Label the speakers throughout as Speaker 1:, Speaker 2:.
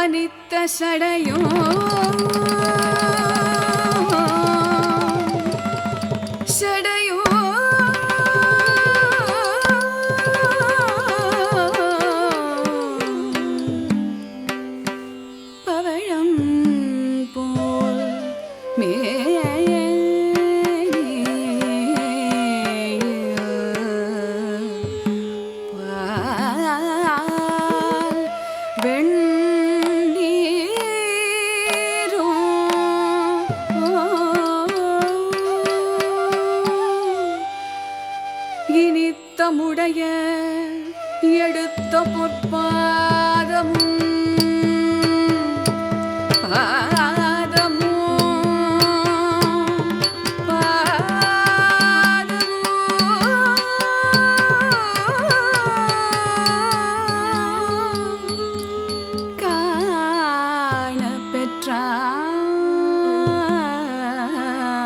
Speaker 1: மனித்த சடையோ சடையோ பவழம் போல் இனித்தமுடைய எடுத்த பொற்பாதமும் காண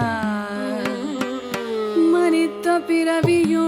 Speaker 1: பெற்றார் மனித பிறவியோ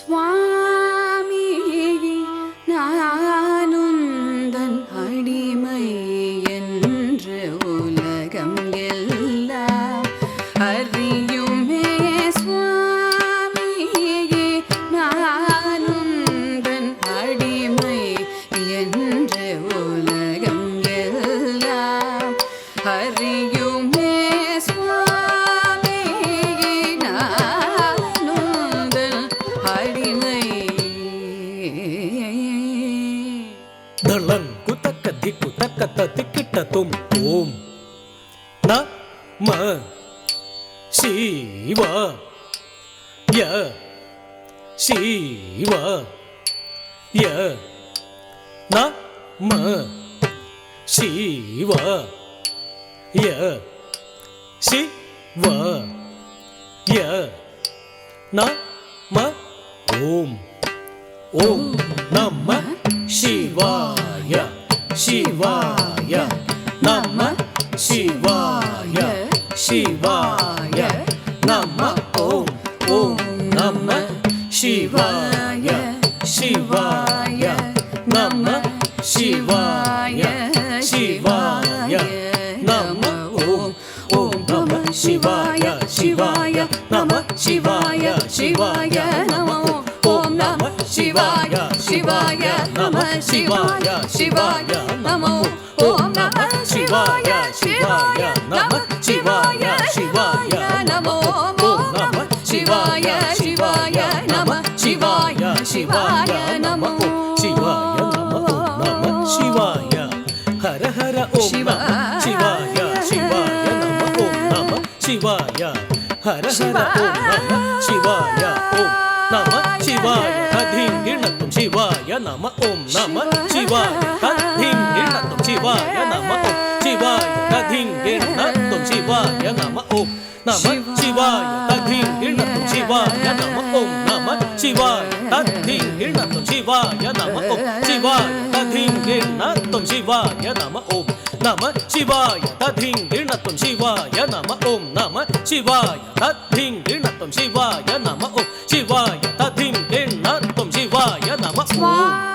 Speaker 1: சுவாமி நானுந்தன் அடிமை என்று உலகம் எல்லாம் அறியுமே சுவாமி நானுந்தன் அடிமை என்று உலகம் எல்லாம் அறியுமே
Speaker 2: दलन कुतक दिकु तकत तिकिट तुम ओम नमः शिवाय शिवाय नमः शिवाय शिवाय नमः ओम ओम नमः शिवाय शिवाय नमः शिवाय शिवाय नमः ओम ओम नमः शिवाय शिवाय नमः शिवाय शिवाय नमः ओम ओम नमः शिवाय शिवाय नमः शिवाय शिवाय नमः ओम नमः शिवाय शिवाय नमः शिवाय शिवाय नमः ओम नमः शिवाय शिवाय नमः शिवाय शिवाय नमः ओम नमः शिवाय शिवाय नमः शिवाय शिवाय नमः शिवाय नमः शिवाय हर हर ओम नमः शिवाय शिवाय नमः ओम नमः शिवाय हर हर ओम नमः शिवाय ओम नमः शिवाय तधिं गिणतं शिवाय नमः ओम नमः शिवाय तधिं गिणतं शिवाय नमः ओम शिवाय तधिं गिणतं शिवाय नमः ओम नमः शिवाय तधिं गिणतं शिवाय नमः ओम नमः शिवाय तधिं गिणतं शिवाय नमः ओम शिवाय तधिं गिणतं शिवाय नमः ओम नमः शिवाय तधिं गिणतं शिवाय नमः ओम नमः शिवाय तधिं गिणतं शिवाय नमः ओम शिवाय तधिं गिणतं शिवाय नमः ओम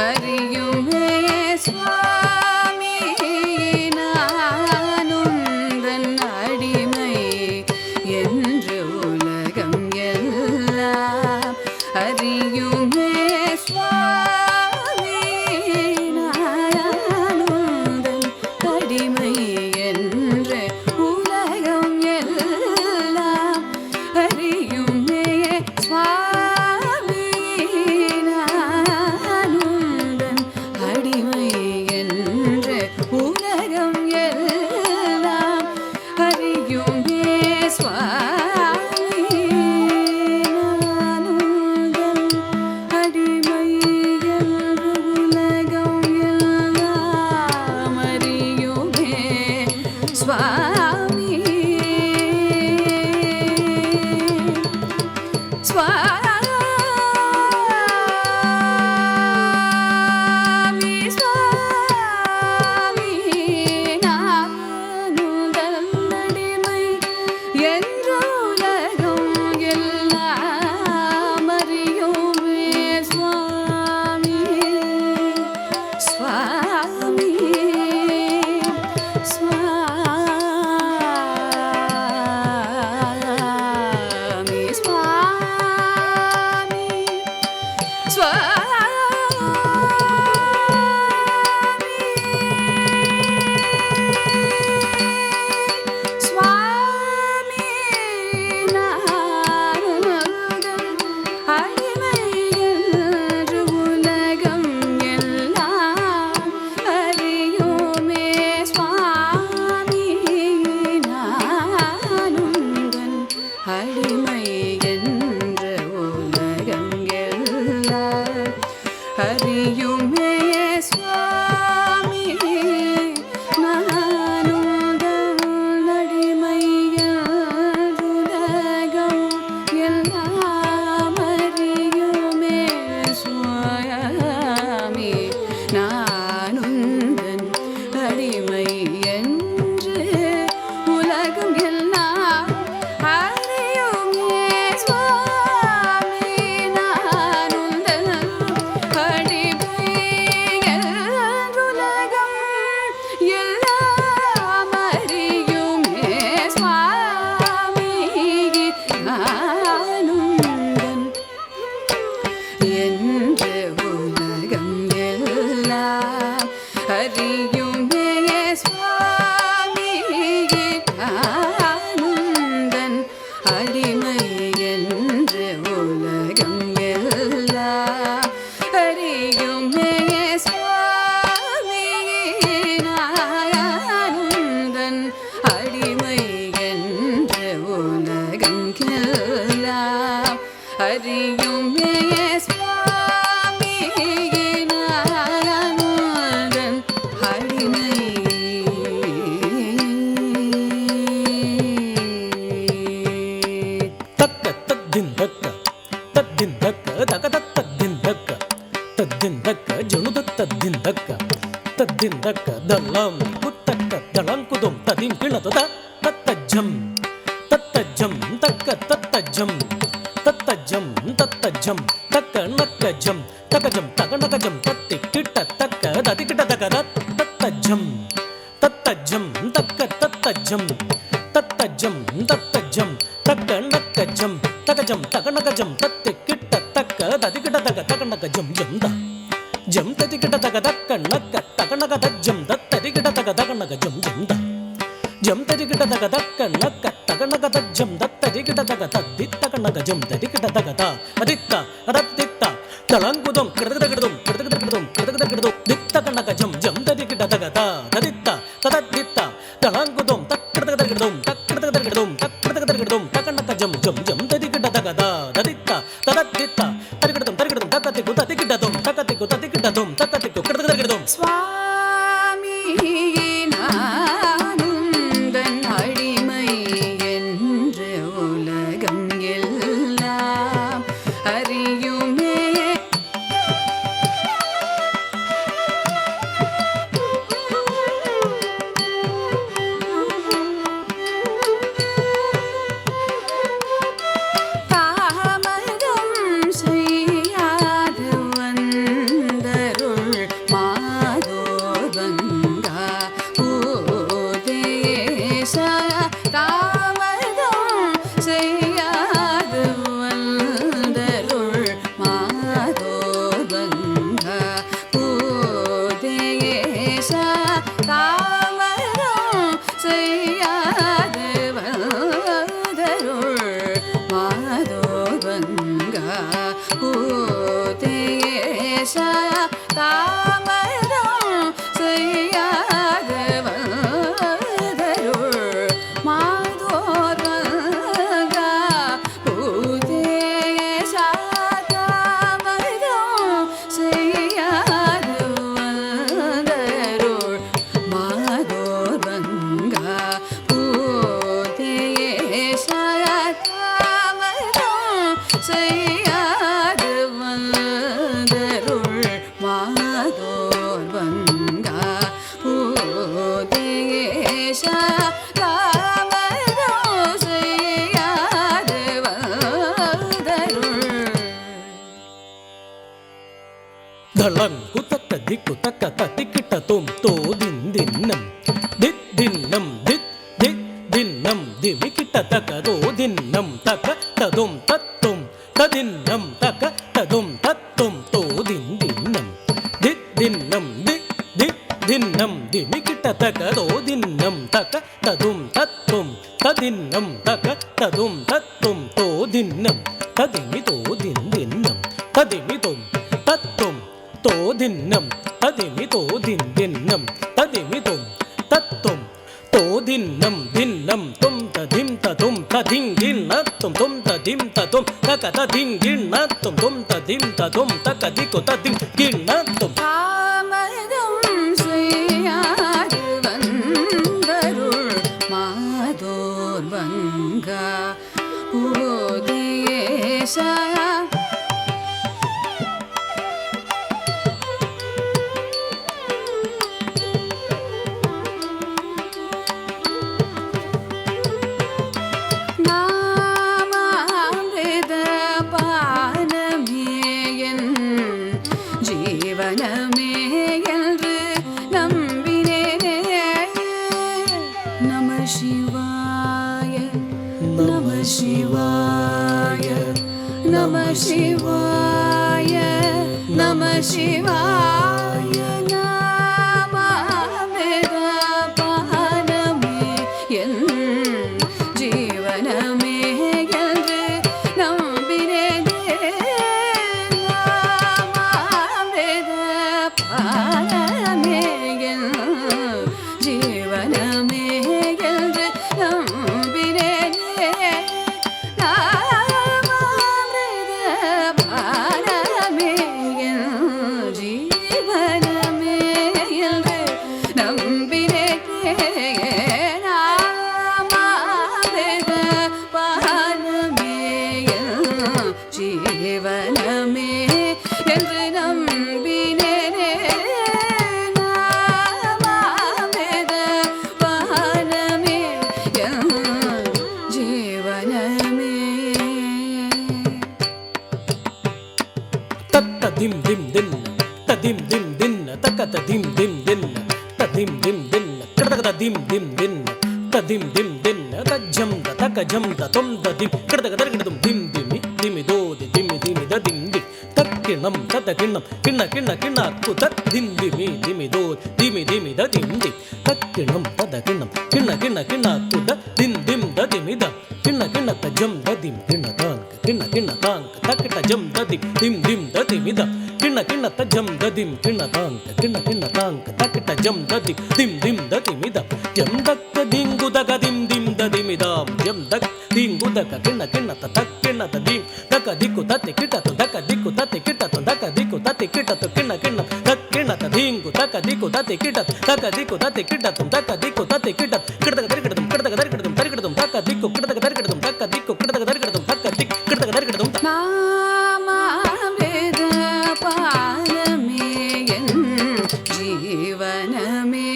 Speaker 1: அறியுமே சுவாமி நான்
Speaker 2: ತದ್ದಿಂದಕ್ಕ ದಳಂ ಕುತ್ತಕ್ಕ ದಳಂ ಕುದುಂ ತದಿಂ ಕಿಳತದ ತತ್ತಜ್ಜಂ ತತ್ತಜ್ಜಂ ತಕ್ಕ ತತ್ತಜ್ಜಂ ತತ್ತಜ್ಜಂ ತತ್ತಜ್ಜಂ ತಕ್ಕ ನಕ್ಕಜ್ಜಂ ತಕಜಂ ತಗನಕಜಂ ತತ್ತಿ ಕಿಟ್ಟ ತಕ್ಕ ದದಿ ಕಿಟ ತಕದ ತತ್ತಜ್ಜಂ ತತ್ತಜ್ಜಂ ತಕ್ಕ ತತ್ತಜ್ಜಂ ತತ್ತಜ್ಜಂ ತತ್ತಜ್ಜಂ ತಕ್ಕ ನಕ್ಕಜ್ಜಂ ತಕಜಂ ತಗನಕಜಂ ತತ್ತಿ ಕಿಟ್ಟ ತಕ್ಕ ದದಿ ಕಿಟ ತಕ ತಗನಕಜಂ ಜಂದ ಜಂ ತದಿ ಕಿಟ ತಕ ತಕ್ಕ ನಕ್ಕ ತಗನಕ ತಜ್ಜಂ ತತ್ತದಿ ಕಿಟ ತಕ ತಗನಕ ಜಂ ಜಂದ ಜಂ ತದಿ ಕಿಟ ತಕ ತಕ್ಕ ನಕ್ಕ ತಗನಕ ತಜ್ಜಂ ತತ್ತದಿ ಕಿಟ ತಕ ತದ್ದಿ ತಗನಕ ಜಂ ತದಿ ಕಿಟ ತಕ ತ ಅದಿತ್ತ ಅದತ್ತಿತ್ತ ತಳಂಕುದಂ ಕಡದಗಡದಂ ಕಡದಗಡದಂ ಕಡದಗಡದಂ ದಿತ್ತಕನಕ ಜಂ ಜಂ ತದಿ ಕಿಟ ತಕ ತ ತದಿತ್ತ ತದದ್ದಿತ್ತ ತಳಂಕುದಂ ತಕ್ಕಡದಗಡದಂ ತಕ್ಕಡದಗಡದಂ ತಕ್ಕಡದಗಡದಂ ತಕನಕ ಜಂ ಜಂ ಜಂ ತದಿ ಕಿಟ ತಕ ತ ತದಿತ್ತ ತದದ್ದಿತ್ತ ತರಿಗಡದಂ ತರಿಗಡದಂ ತಕತಿ ಕುತತಿ ಕಿಟದಂ ತಕತಿ ಕುತತಿ ಕಿಟದಂ ತಕತಿ ಕಡದಗಡದಂ
Speaker 1: சுவாமி நானுந்தன் அடிமை என்று உலகம் எல்லாம் அறியுமே. தாமதம் செய்யாது வந்தருள் மாதோபங்கா பூதேச. தாமதம் செய்யாது வந்தருள் மாதோபங்கா பூதேச. தாமதம் செய்யாது வந்தருள் மாதோபங்கா பூதேச. தாமதம் செய்யாது வந்தருள் மாதோபங்கா பூதேச. தாமதம் செய்யாது வந்தருள் மாதோபங்கா பூதேச. தாமதம் செய்யாது வந்தருள் மாதோபங்கா பூதேச. தாமதம் செய்யாது வந்தருள்
Speaker 2: ದಳಂಕು ತಕ್ಕ ದಿಕ್ಕು ತಕ್ಕ ತತ್ತಿ ಕಿಟ್ಟ ತುಂ ತೋ ದಿನ್ ದಿನ್ನಂ ದಿತ್ ದಿನ್ನಂ ದಿತ್ ದಿತ್ ದಿನ್ನಂ ದಿವಿ ಕಿಟ್ಟ ತಕ ರೋ ದಿನ್ನಂ ತಕ ತದುಂ ತತ್ತುಂ ತದಿನ್ನಂ ತಕ ತದುಂ ತತ್ತುಂ தகதோ தின்னம் தக ததும் தத்தும் ததின்னம் தக ததும் தத்தும் தோ தின்னம் ததிமி தோ தின்னம் ததிமிதும் தத்தும் தோ தின்னம் ததிமிதோ தின்னம் ததிமிதும் தத்தும் தோ தின்னம் தும் ததிம் ததும் ததிங் கிண்ணத்தும் தும் ததிம் ததும் தக ததிங் கிண்ணத்தும் தும் ததிம் ததும் தக திக்கு ததிம் கிண்ணத்தும்
Speaker 1: தாமதம் செய்யாது வந்தருள் மாதோர் வங்கா உபதேசா ஜீவனமே என்று நம்பினேனே. நம சிவாய நம சிவாய நம சிவாய நம சிவாய நாமமித பானமே என் ஜீவனமே என்று நம்பினேனே. பானமே என் ஜீவனமே என்று நம்பினேனே. நாமாமிர்த பானமே என் ஜீவனமே என்று நம்பினேனே. நாமாமிர்த பானமே என் ஜீவனமே என்று நம்பினேனே. நாமாமிர்த பானமே என் ஜீவனமே.
Speaker 2: தத்ததிம் திம் தின்ன ததிம் திம் தின்ன தக ததிம் திம் தின்ன ததிம் திம் தின்ன கிடதக திம் திம் தின்ன ததிம் திம் தின்ன தஜ்ஜம் தக ஜம் தம் ததிம் கிடதக தர்கிடதும் திம் திமி திமி தோதி திமி திமி ததிம் தி தக்கிணம் தத கிண்ணம் கிண்ண கிண்ண கிண்ண குத திம் திமி திமி தோ திமி திமி ததிம் தி தக்கிணம் தத கிண்ணம் கிண்ண கிண்ண கிண்ண குத திம் திம் ததிமி த கிண்ண கிண்ண தஜம் ததிம் கிண்ண தாங்க கிண்ண கிண்ண தாங்க தக்கிட்ட ஜம் ததிம் திம் திம் ததிமி த கிண்ண கிண்ண தஜம் ததிம் கிண்ண தாங்க கிண்ண கிண்ண தாங்க தக்கிட்ட ஜம் ததிம் திம் திம் ததிமி த ஜம் தக்க திங்கு தக திம் திம் ததிமி தாம் ஜம் தக் திங்கு தக கிண்ண கிண்ண தக் கிண்ண ததிம் தக திக்கு தத்தி கிட்ட தக திக்கு தத்தி கிட்ட தக திக்கு தத்தி கிட்ட கிண்ண கிண்ண தக் கிண்ண திங்கு தக திக்கு தத்தி கிட்ட தக திக்கு தத்தி கிட்ட தக திக்கு தத்தி கிட்ட கிடதக தரிக்கிடதும் கிடதக தரிக்கிடதும் தரிக்கிடதும் தக திக்கு கிடதக தரிக்கிடதும் தக திக்கு கிடதக தரிக்கிடதும் தக திக் கிடதக தரிக்கிடதும்
Speaker 1: நாமாமிர்த பானமே என் ஜீவனமே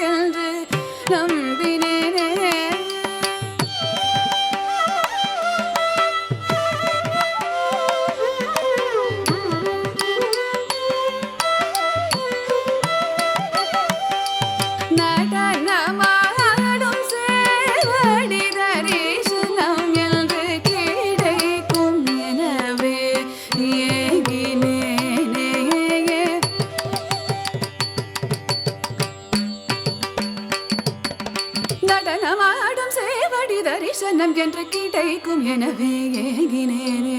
Speaker 1: என்று நம்பினேனே. நடனமாடும் சேவடி தரிசனம் என்று கிடைக்கும் எனவே ஏகினேனே. நடனமாடும் சேவடி தரிசனம் என்று கிடைக்கும் எனவே ஏகினேனே.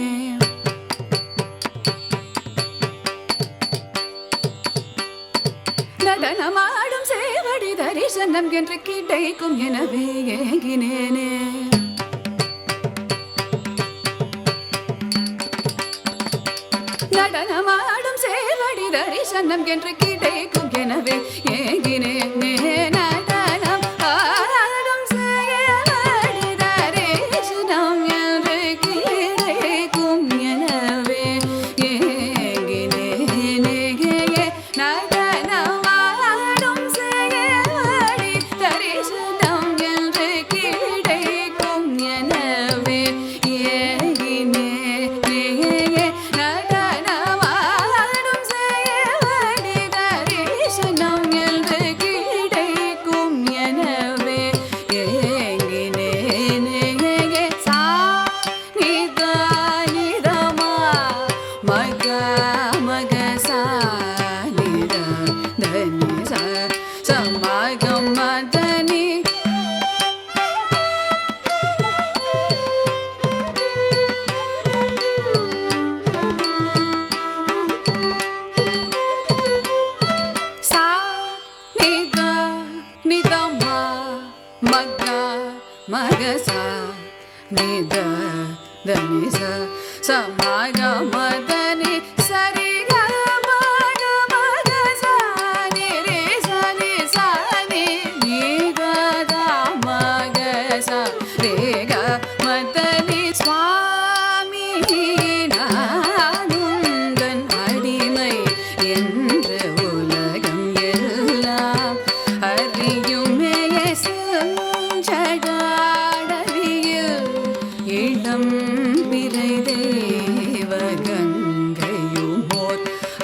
Speaker 1: நடனமாடும் சேவடி தரிசனம் என்று கிடைக்கும் எனவே ஏகினேனே. நடனமாடும் சேவடி தரிசனம் என்று கிடைக்கும் எனவே ஏகினேனே. நடனம் ஆடும் சேவடி தரிசனம் என்று கிடைக்கும் எனவே ஏகினேனே. நடனமாடும் சேவடி தரிசனம் என்று கிடைக்கும் எனவே ஏகினேனே. நடனமாடும் சேவடி தரிசனம் என்று கிடைக்கும் எனவே ஏகினேனே. சா நித நிதமா மக மக சா நித தனி ச சமகம்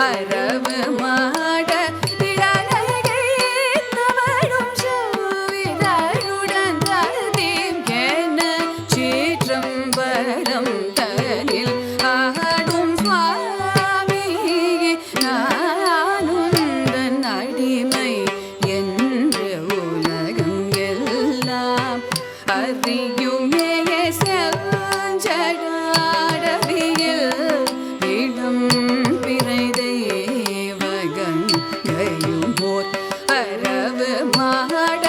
Speaker 1: அரவு மாட இளநகை தவழும் செவ்விதழுடன் ததீம் என சீற்றம்பலம் தனில் ஆடும் சுவாமி நானுந்தன் அடிமை என்று உலகம் எல்லாம் அறியுமே செஞ்சடாடவியில் இளம் பிறை தேவகன் கையுமோர் அரவு மாட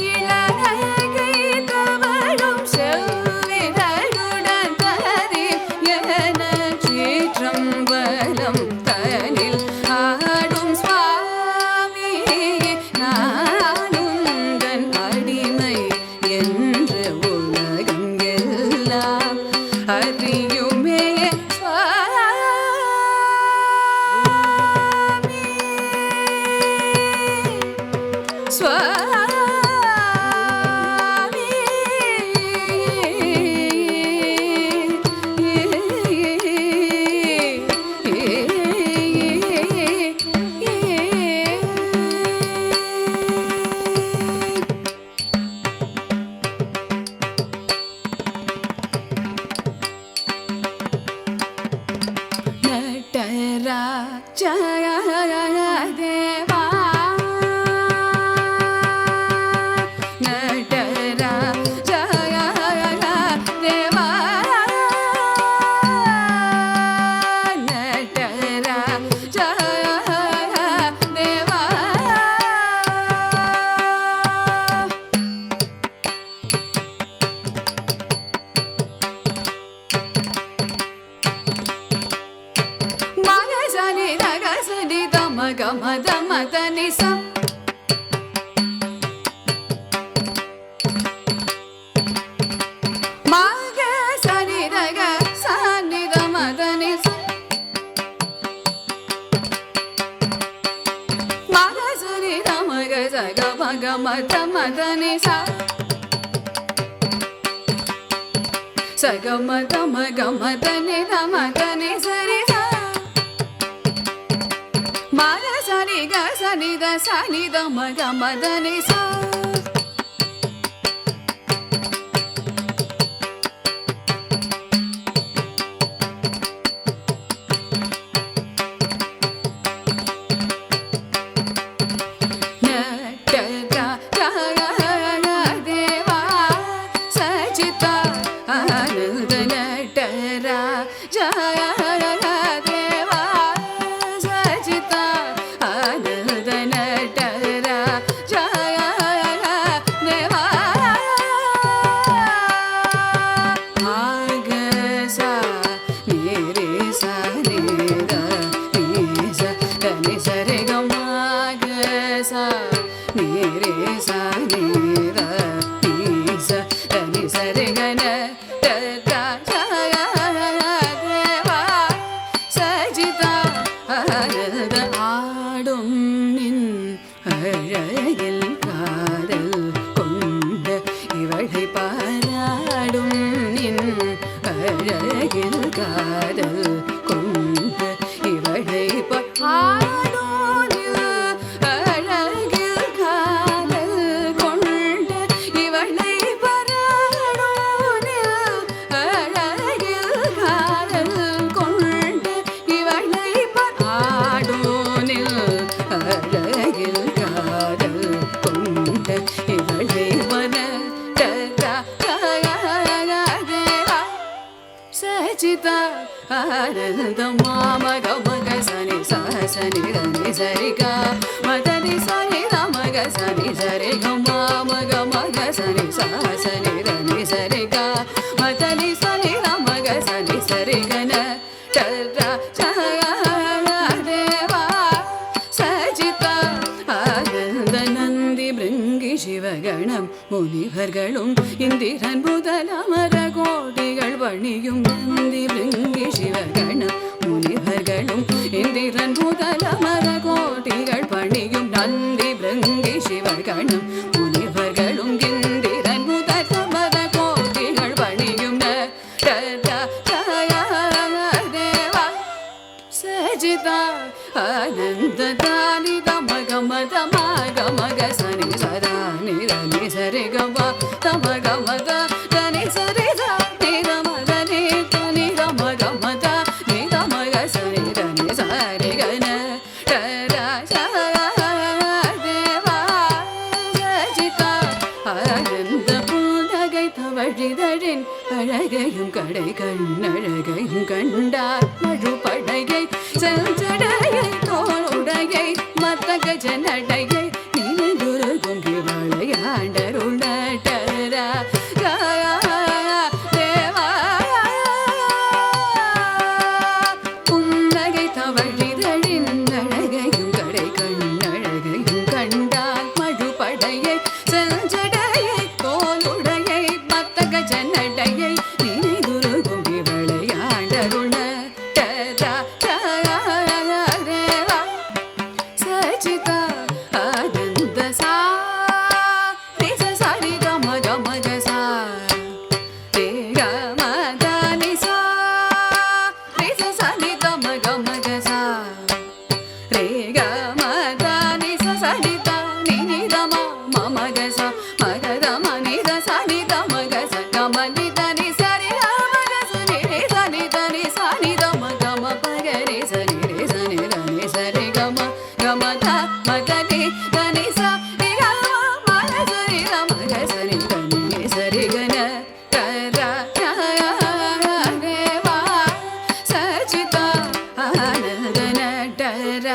Speaker 1: இளநகை தவழும் செவ்விதழுடன் ததீம் என சீற்றம்பலம் தனில் ஆடும் சுவாமி நானுந்தன் அடிமை என்று உலகம் எல்லாம் அறியுமே சுவாமி சகமதமகமதனி ரமதனி சரி மக சரி க சனித சனித மகமதனி சா சிவகணம் முனிவர்களும் இந்திரன் முதல் அமர கோடிகள் பணியும் நந்தி பிருங்கி சிவகணம் முனிவர்களும் இந்திரன் முதல் அமர கோடிகள் பணியும் நந்தி பிருங்கி சிவகணம் முனிவர்களும் இந்திரன் முதல் அமர கோடிகள் பணியும் தேவா சஜிதா ಆನಂದ ದಾನಿ ದಮ ಗಮ ದಮ ಗಮ ಗ ಸನಿ ಸದಾ ನಿರ ನಿ ಸರಿ ಗಮ ತಮ ಗಮ ದ ನಿ ಸರಿ ದ ನಿ ಗಮ ದ ನಿ ತ ನಿ ಗಮ ಗಮ ದ ನಿ ಗಮ ಗ ಸನಿ ದ ನಿ ಸರಿ ಗ ನ ಟ ರ ಶ ದೇವಾ சஜிதா ஆனந்த புன்னகை தவழிதழின் அழகையும் கடை கண்ணழகையும் கண்டார் மழுபடையை செஞ்சடையை தோளுடையை மத்தக ஜனடையை நினைந்துருகும் விளையாண்டருளடரா தேவா புன்னகை தவழிதழின் அழகையும் கடை கண்ணழகையும் கண்டார் மழுபடையை செஞ்சடையை தோளுடையை மத்தக ஜனடையை நினைதுருகும் விளையாண்டருள தேவா சஜிதா ஆனந்த சா நிச சரி கம கம க சா ரே கம த நி சா நிச சரி கம கம க சா ரே கம த நி ச சரி த நி நி த ம ம க ச ம க த ம நி த ச நி த ம க ச க ம நி த நி ச ரி ர ம க ச நி ரி ச நி த நி ச நி த ம க ம ப க ரி ச நி ரி ச நி த நி ச ரி க ம க ம த ம க நி த நி ச ரி க ம க ச ரி ர ம க ச நி த நி ச ரி க ந ட ர தேவா சஜிதா ஆனந்த ந ட ர